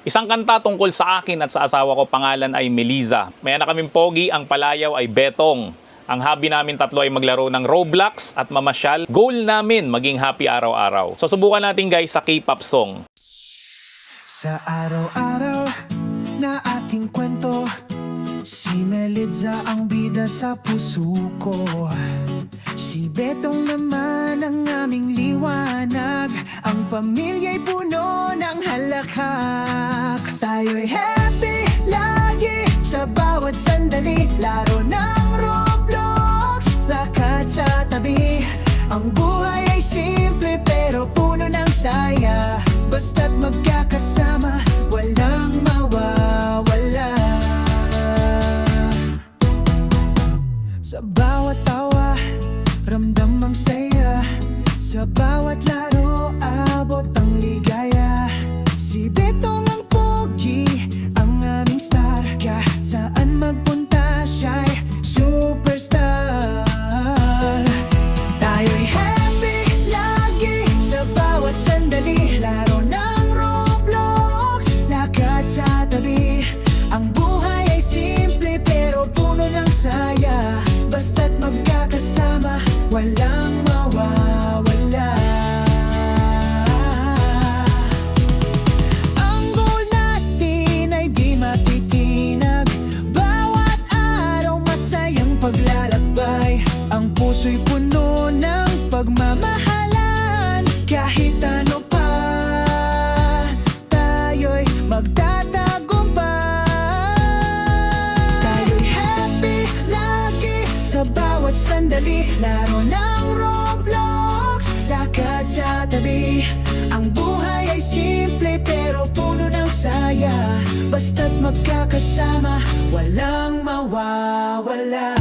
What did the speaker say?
Isang kanta tungkol sa akin at sa asawa ko, pangalan ay Meliza. May anak kaming pogi, ang palayaw ay Betong. Ang hobby namin tatlo ay maglaro ng Roblox at mamasyal. Goal namin maging happy araw-araw. So subukan natin guys sa K-pop song. Sa araw-araw na ating kwento, si Meliza ang bida sa puso ko. Si Betong naman ang aming liwanag. Ang pamilya'y puno ng halakhak. Tayo'y happy lagi sa bawat sandali. Laro ng Roblox, lakad sa tabi. Ang buhay ay simple pero puno ng saya. Basta't magkakasama, walang mawawala. Sa bawat tawa, ramdam ang saya. Sa bawat laro, abot ang ligaya. Si Betong ang pogi, ang aming star. Kahit saan magpunta, siya'y superstar. Tayo'y happy lagi sa bawat sandali. Laro ng Roblox, lakad sa tabi. Ang buhay ay simple pero puno ng saya. Basta't magkakasama, walang mawawala. Ang goal natin ay di matitinag. Bawat araw masayang paglalakbay. Ang puso'y puno ng pagmamahalan. Kahit ano pa, tayo'y magtatagumpay. Tayo'y happy lagi sa bawat sandali. Laro ng Roblox, lakad sa tabi. Ang buhay ay simple pero puno ng saya. Basta't magkakasama, walang mawawala.